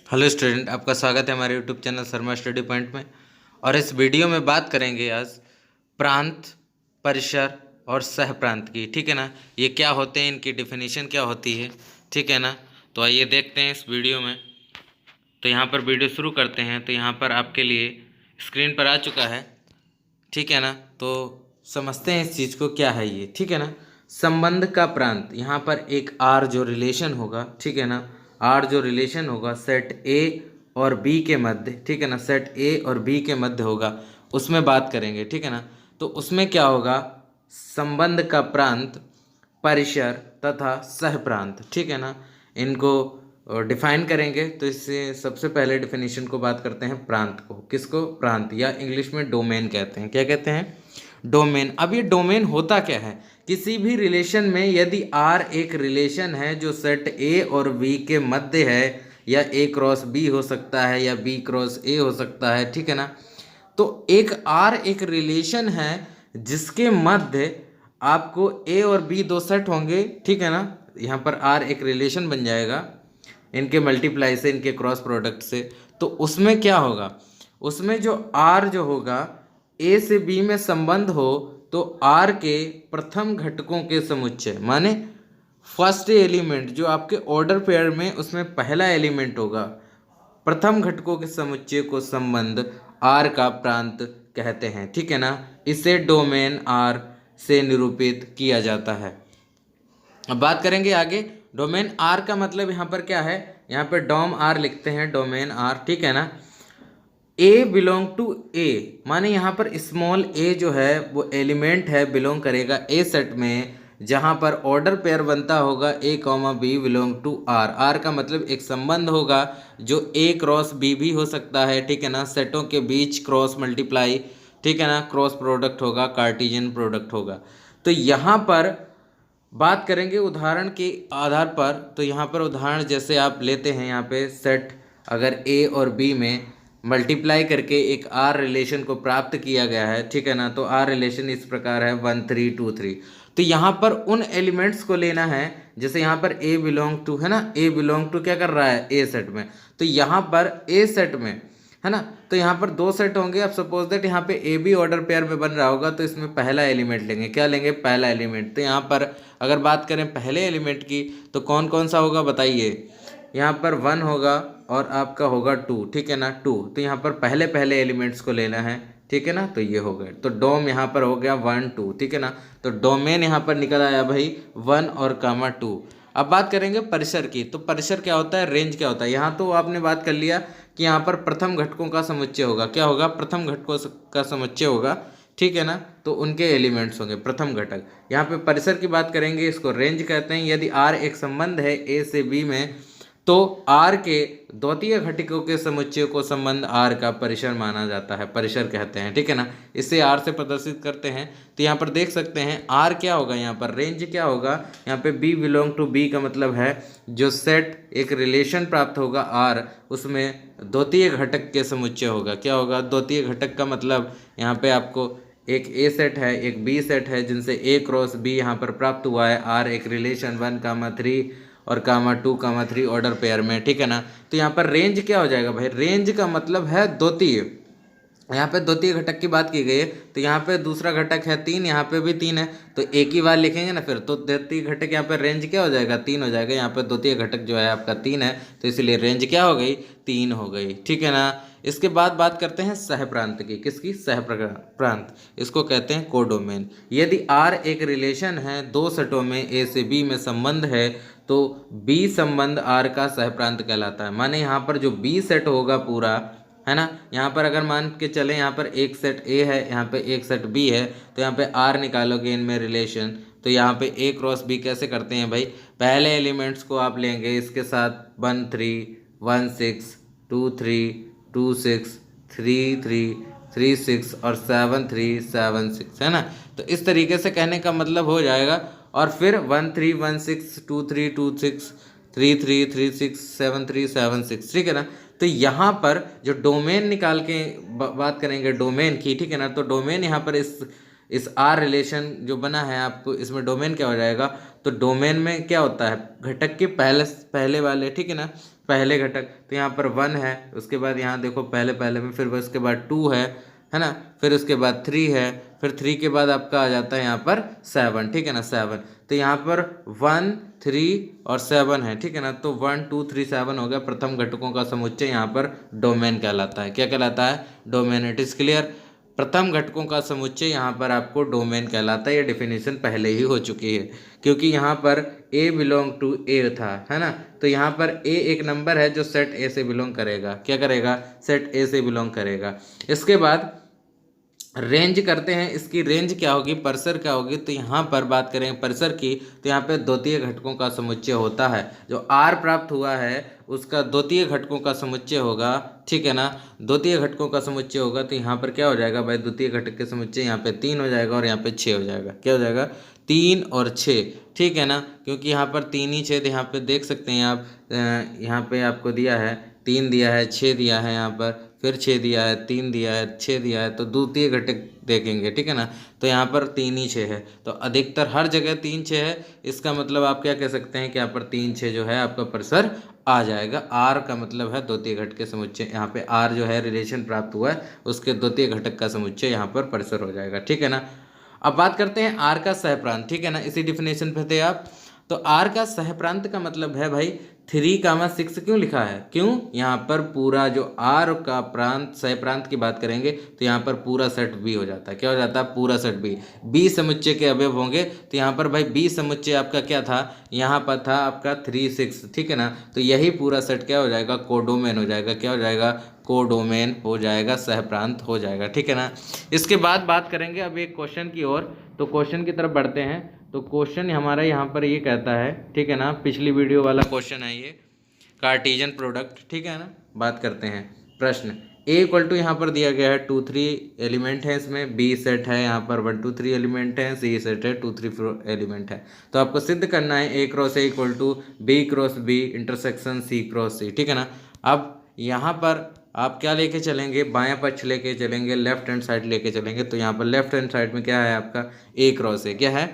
Hello student, आपका स्वागत है हमारे YouTube channel Sharma study point में। और इस वीडियो में बात करेंगे आज प्रांत, परिसर और सह प्रांत की। ठीक है ना। ये क्या होते हैं, इनकी डेफिनेशन क्या होती है। ठीक है ना। तो आइए देखते हैं इस वीडियो में। तो यहाँ पर वीडियो शुरू करते हैं। तो यहाँ पर आपके लिए स्क्रीन पर आ चुका है। ठीक है ना। तो समझते हैं इस चीज़ को क्या है ये। ठीक है ना। संबंध का प्रांत, यहाँ पर एक आर जो रिलेशन होगा, ठीक है ना, आर जो रिलेशन होगा सेट ए और बी के मध्य, ठीक है ना, सेट ए और बी के मध्य होगा, उसमें बात करेंगे। ठीक है ना। तो उसमें क्या होगा, संबंध का प्रांत, परिसर तथा सह प्रांत। ठीक है ना। इनको डिफाइन करेंगे। तो इससे सबसे पहले डेफिनेशन को बात करते हैं प्रांत को। किसको? प्रांत, या इंग्लिश में डोमेन कहते हैं। क्या कहते हैं? डोमेन। अब ये डोमेन होता क्या है? किसी भी रिलेशन में यदि आर एक रिलेशन है जो सेट ए और बी के मध्य है, या ए क्रॉस बी हो सकता है या बी क्रॉस ए हो सकता है, ठीक है ना। तो एक आर एक रिलेशन है जिसके मध्य आपको ए और बी दो सेट होंगे, ठीक है ना। यहाँ पर आर एक रिलेशन बन जाएगा इनके मल्टीप्लाई से, इनके क्रॉस प्रोडक्ट से। तो उसमें क्या होगा, उसमें जो आर जो होगा, ए से बी में संबंध हो तो आर के प्रथम घटकों के समुच्चय, माने फर्स्ट एलिमेंट जो आपके ऑर्डर पेयर में, उसमें पहला एलिमेंट होगा, प्रथम घटकों के समुच्चय को संबंध आर का प्रांत कहते हैं। ठीक है ना। इसे डोमेन आर से निरूपित किया जाता है। अब बात करेंगे आगे। डोमेन आर का मतलब यहाँ पर क्या है, यहाँ पे डोम आर लिखते हैं, डोमेन आर, ठीक है ना। ए बिलोंग टू ए, माने यहाँ पर स्मॉल ए जो है वो एलिमेंट है, बिलोंग करेगा ए सेट में, जहाँ पर ऑर्डर पेयर बनता होगा A comma B belong to R. R का मतलब एक संबंध होगा जो ए क्रॉस बी भी हो सकता है, ठीक है ना, सेटों के बीच क्रॉस मल्टीप्लाई, ठीक है ना, क्रॉस प्रोडक्ट होगा, कार्टेशियन प्रोडक्ट होगा। तो यहाँ पर बात करेंगे उदाहरण के आधार पर। तो यहाँ पर उदाहरण जैसे आप लेते हैं, यहाँ पे सेट अगर ए और बी में मल्टीप्लाई करके एक आर रिलेशन को प्राप्त किया गया है, ठीक है ना। तो आर रिलेशन इस प्रकार है 1 3 2 3। तो यहाँ पर उन एलिमेंट्स को लेना है, जैसे यहाँ पर ए बिलोंग टू है ना, ए बिलोंग टू क्या कर रहा है, ए सेट में। तो यहाँ पर ए सेट में है ना, तो यहाँ पर दो सेट होंगे। अब सपोज दैट यहाँ पे ए बी ऑर्डर पेयर में बन रहा होगा, तो इसमें पहला एलिमेंट लेंगे। क्या लेंगे? पहला एलिमेंट। तो यहाँ पर अगर बात करें पहले एलिमेंट की, तो कौन कौन सा होगा बताइए। यहाँ पर 1 होगा और आपका होगा 2, ठीक है ना, 2। तो यहाँ पर पहले पहले एलिमेंट्स को लेना है, ठीक है ना। तो ये हो गए, तो डोम यहाँ पर हो गया 1 2, ठीक है ना। तो डोमेन यहाँ पर निकल आया भाई 1 और कामा 2। अब बात करेंगे परिसर की। तो परिसर क्या होता है, रेंज क्या होता है। यहाँ तो आपने बात कर लिया कि यहाँ पर प्रथम घटकों का समुच्चय होगा। क्या होगा? प्रथम घटकों का समुच्चय होगा, ठीक है ना। तो उनके एलिमेंट्स होंगे प्रथम घटक। यहाँ पे परिसर की बात करेंगे, इसको रेंज कहते हैं। यदि आर एक संबंध है ए से बी में, तो आर के द्वितीय घटकों के समुच्चय को संबंध आर का परिसर माना जाता है, परिसर कहते हैं, ठीक है ना। इसे आर से प्रदर्शित करते हैं। तो यहाँ पर देख सकते हैं आर क्या होगा, यहाँ पर रेंज क्या होगा। यहाँ पे बी बिलोंग टू बी का मतलब है जो सेट एक रिलेशन प्राप्त होगा आर, उसमें द्वितीय घटक के समुच्चय होगा। क्या होगा? द्वितीय घटक का मतलब यहाँ पे आपको एक ए सेट है, एक बी सेट है, जिनसे ए क्रॉस बी यहाँ पर प्राप्त हुआ है। आर एक रिलेशन 1 कामा 3 और कामा 2 कामा 3 ऑर्डर पेयर में, ठीक है ना। तो यहाँ पर रेंज क्या हो जाएगा भाई, रेंज का मतलब है द्वितीय। यहाँ पे द्वितीय घटक की बात की गई है, तो यहाँ पे दूसरा घटक है 3, यहाँ पे भी 3 है, तो एक ही बार लिखेंगे ना फिर। तो द्वितीय घटक यहाँ पे रेंज क्या हो जाएगा, 3 हो जाएगा। यहाँ पे द्वितीय घटक जो है आपका 3 है, तो इसलिए रेंज क्या हो गई, 3 हो गई, ठीक है ना। इसके बाद बात करते हैं सह प्रांत की। किसकी? सह प्रांत। इसको कहते हैं कोडोमेन। यदि आर एक रिलेशन है, दो सेटों में ए से बी में संबंध है, तो बी संबंध आर का सह प्रांत कहलाता है। माने यहाँ पर जो बी सेट होगा पूरा, है ना, यहाँ पर अगर मान के चले, यहाँ पर एक सेट ए है, यहाँ पे एक सेट बी है, तो यहाँ पे आर निकालोगे इनमें रिलेशन। तो यहाँ पे ए क्रॉस बी कैसे करते हैं भाई, पहले एलिमेंट्स को आप लेंगे, इसके साथ 1 3 1 6 2 3 2 6 3 3 3 6 और 7 3 7 6, है ना। तो इस तरीके से कहने का मतलब हो जाएगा। और फिर 1 3 1 6 2 3 2 6 3 3 3 6 7 3 7 6, ठीक है ना। तो यहाँ पर जो डोमेन निकाल के बात करेंगे डोमेन की, ठीक है ना। तो डोमेन यहाँ पर इस आर रिलेशन जो बना है आपको, इसमें डोमेन क्या हो जाएगा। तो डोमेन में क्या होता है, घटक के पहले पहले वाले, ठीक है ना, पहले घटक, तो यहाँ पर 1 है, उसके बाद यहाँ देखो पहले में, फिर उसके बाद 2 है ना, फिर उसके बाद 3 है, फिर 3 के बाद आपका आ जाता है यहाँ पर 7, ठीक है ना 7। तो यहाँ पर 1 3 और 7 है, ठीक है ना। तो 1 2 3 7 हो गया प्रथम घटकों का समुच्चय, यहाँ पर डोमेन कहलाता है। क्या कहलाता है? डोमेन। It is clear. प्रथम घटकों का समुच्चय यहाँ पर आपको डोमेन कहलाता है। ये डेफिनेशन पहले ही हो चुकी है, क्योंकि यहाँ पर ए बिलोंग टू ए था, है ना। तो यहाँ पर ए एक नंबर है जो सेट ए से बिलोंग करेगा। क्या करेगा? सेट ए से बिलोंग करेगा। इसके बाद रेंज करते हैं, इसकी रेंज क्या होगी, परिसर क्या होगी। तो यहाँ पर बात करें परिसर की, तो यहाँ पे द्वितीय घटकों का समुच्चय होता है। जो आर प्राप्त हुआ है उसका द्वितीय घटकों का समुच्चय होगा, ठीक है ना। द्वितीय घटकों का समुच्चय होगा, तो यहाँ पर क्या हो जाएगा भाई, द्वितीय घटक के समुच्चय यहाँ पे 3 हो जाएगा और यहाँ पे 6 हो जाएगा। क्या हो जाएगा? 3 और 6, ठीक है ना, क्योंकि यहाँ पर 3 ही छेद यहाँ पे देख सकते हैं आप। यहाँ पे आपको दिया है 3 दिया है, 6 दिया है, यहाँ पर फिर 6 दिया है, 3 दिया है, 6 दिया है, तो द्वितीय घटक देखेंगे, ठीक है ना। तो यहाँ पर 3 ही 6 है, तो अधिकतर हर जगह 3 6 है। इसका मतलब आप क्या कह सकते हैं कि यहाँ पर 3 6 जो है आपका परिसर आ जाएगा। आर का मतलब है द्वितीय घटक के समुच्चय। यहाँ पे आर जो है रिलेशन प्राप्त हुआ है, उसके द्वितीय घटक का समुच्चय यहाँ पर परिसर हो जाएगा, ठीक है ना। अब बात करते हैं आर का सहप्रांत, ठीक है ना। इसी डिफिनेशन पे थे आप। तो आर का सहप्रांत का मतलब है भाई 3,6 क्यों लिखा है? क्यों? यहाँ पर पूरा जो आर का प्रांत सह प्रांत की बात करेंगे तो यहाँ पर पूरा सेट बी हो जाता है। क्या हो जाता है? पूरा सेट बी। बी समुच्चय के अवयव होंगे, तो यहाँ पर भाई बी समुच्चय आपका क्या था? यहाँ पर था आपका 3 6, ठीक है ना। तो यही पूरा सेट क्या हो जाएगा? कोडोमेन हो जाएगा। क्या हो जाएगा? कोडोमेन हो जाएगा, सह प्रांत हो जाएगा, ठीक है ना। इसके बाद बात करेंगे अब एक क्वेश्चन की ओर, तो क्वेश्चन की तरफ बढ़ते हैं। तो क्वेश्चन हमारा यहाँ पर ये कहता है, ठीक है ना, पिछली वीडियो वाला क्वेश्चन है ये, कार्टेशियन प्रोडक्ट, ठीक है ना। बात करते हैं प्रश्न। ए इक्वल टू यहाँ पर दिया गया है 2 3 एलिमेंट है इसमें, बी सेट है यहाँ पर 1 2 3 एलिमेंट है, सी सेट है 2 3 4 एलिमेंट है। तो आपको सिद्ध करना है A cross A equal to B cross B intersection C cross C, ठीक है ना। अब यहाँ पर आप क्या लेके चलेंगे? बायां पक्ष लेके चलेंगे, लेफ्ट हैंड साइड लेके चलेंगे। तो यहाँ पर लेफ्ट हैंड साइड में क्या है आपका? ए क्रॉस है। क्या है?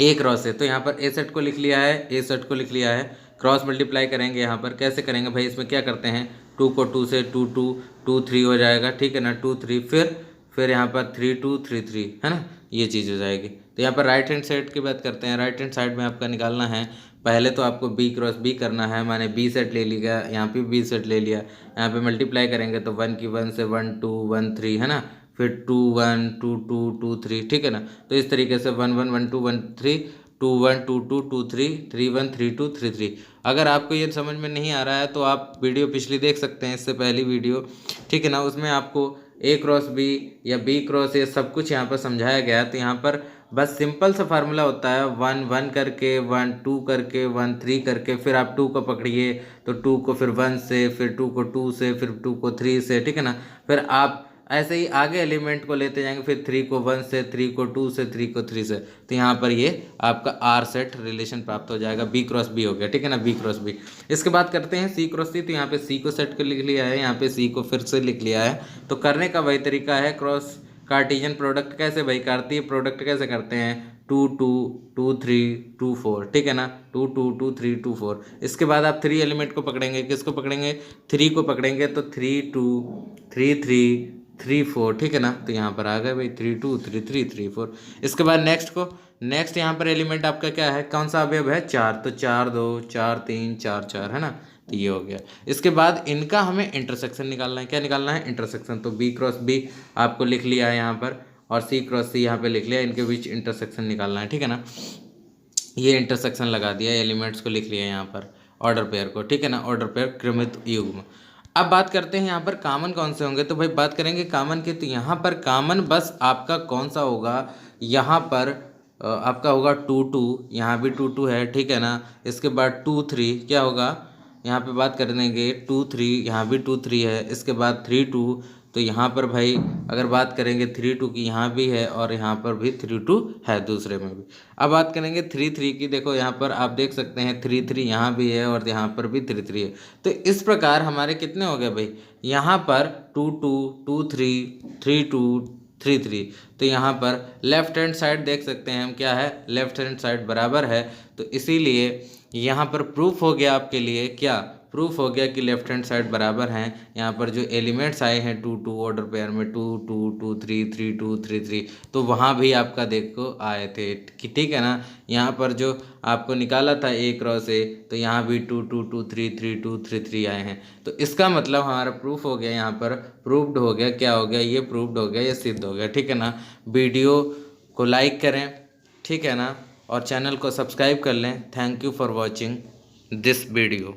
ए क्रॉस है। तो यहाँ पर ए सेट को लिख लिया है, ए सेट को लिख लिया है। क्रॉस मल्टीप्लाई करेंगे यहाँ पर, कैसे करेंगे भाई? इसमें क्या करते हैं, 2 को 2 से 2 2 2 3 हो जाएगा, ठीक है ना। 2 3 फिर यहाँ पर 3 2 3 3, है ना, ये चीज़ हो जाएगी। तो यहाँ पर राइट हैंड साइड की बात करते हैं। राइट हैंड साइड में आपका निकालना है, पहले तो आपको बी क्रॉस बी करना है, माने बी सेट ले लिया, यहाँ पे बी सेट ले लिया, यहाँ पे मल्टीप्लाई करेंगे तो 1 की 1 से 1 2 1 3, है ना, फिर 2 1 2 2 2 3, ठीक है ना। तो इस तरीके से 1 1 1 2 1 3 2 1 2 2 2 3 3 1 3 2 3 3। अगर आपको ये समझ में नहीं आ रहा है तो आप वीडियो पिछली देख सकते हैं, इससे पहली वीडियो, ठीक है ना। उसमें आपको ए क्रॉस बी या बी क्रॉस ए सब कुछ यहाँ पर समझाया गया है। तो यहाँ पर बस सिंपल सा फार्मूला होता है, 1 1 करके 1 2 करके 1 3 करके, फिर आप 2 को पकड़िए तो 2 को फिर 1 से, फिर 2 को 2 से, फिर 2 को 3 से, ठीक है ना। फिर आप ऐसे ही आगे एलिमेंट को लेते जाएंगे, फिर 3 को 1 से, 3 को 2 से, 3 को 3 से। तो यहाँ पर ये आपका आर सेट रिलेशन प्राप्त हो जाएगा, बी क्रॉस बी हो गया, ठीक है ना, बी क्रॉस बी। इसके बाद करते हैं सी क्रॉस सी। तो यहाँ पे सी को सेट कर लिख लिया है, यहाँ पे सी को फिर से लिख लिया है। तो करने का वही तरीका है, क्रॉस कार्टेशियन प्रोडक्ट कैसे भाई, कार्तीय प्रोडक्ट कैसे करते हैं, 2 2 2 3 2 4, ठीक है ना, 2 2 2 3 2 4। इसके बाद आप 3 एलिमेंट को पकड़ेंगे, किसको पकड़ेंगे? 3 को पकड़ेंगे, तो 3 2 3 3 3 4, ठीक है ना। तो यहाँ पर आ गए भाई 3 2 3 3 3 4। इसके बाद नेक्स्ट यहाँ पर एलिमेंट आपका क्या है, कौन सा अवयव है? 4। तो 4 2 4 3 4 4, है ना। तो ये हो गया। इसके बाद इनका हमें इंटरसेक्शन निकालना है। क्या निकालना है? इंटरसेक्शन। तो बी क्रॉस बी आपको लिख लिया है यहाँ पर, और सी क्रॉस सी यहाँ पे लिख लिया, इनके बीच इंटरसेक्शन निकालना है, ठीक है ना। ये इंटरसेक्शन लगा दिया, एलिमेंट्स को लिख लिया यहाँ पर, ऑर्डर पेयर को, ठीक है ना, ऑर्डर पेयर क्रमित युग्म। अब बात करते हैं यहाँ पर कॉमन कौन से होंगे। तो भाई बात करेंगे कॉमन की, तो यहाँ पर कॉमन बस आपका कौन सा होगा, यहाँ पर आपका होगा 2 2, यहाँ भी 2 2 है, ठीक है ना। इसके बाद 2 3 क्या होगा, यहाँ पे बात करेंगे 2 3, यहाँ भी 2 3 है। इसके बाद 3 2, तो यहाँ पर भाई अगर बात करेंगे 3 2 की, यहाँ भी है और यहाँ पर भी 3 2 है दूसरे में भी। अब बात करेंगे 3 3 की, देखो यहाँ पर आप देख सकते हैं 3 3 यहाँ भी है और यहाँ पर भी 3 3 है। तो इस प्रकार हमारे कितने हो गए भाई, यहाँ पर 2 2 2 3 3 2 3 3। तो यहाँ पर लेफ्ट हैंड साइड देख सकते हैं हम, क्या है, लेफ्ट हैंड साइड बराबर है। तो इसीलिए यहाँ पर प्रूफ हो गया आपके लिए, क्या प्रूफ हो गया कि लेफ्ट हैंड साइड बराबर हैं। यहाँ पर जो एलिमेंट्स आए हैं 2 2 ऑर्डर पेयर में 2 2 2 3 3 2 3 3, तो वहाँ भी आपका देखो आए थे कि ठीक है ना। यहाँ पर जो आपको निकाला था A क्रॉस A, तो यहाँ भी 2 2 2 3 3 2 3 3 आए हैं। तो इसका मतलब हमारा प्रूफ हो गया, यहाँ पर प्रूव्ड हो गया। क्या हो गया? ये प्रूव्ड हो गया, ये सिद्ध हो गया। ठीक है ना। वीडियो को लाइक करें, ठीक है ना, और चैनल को सब्सक्राइब कर लें। Thank you for watching this video.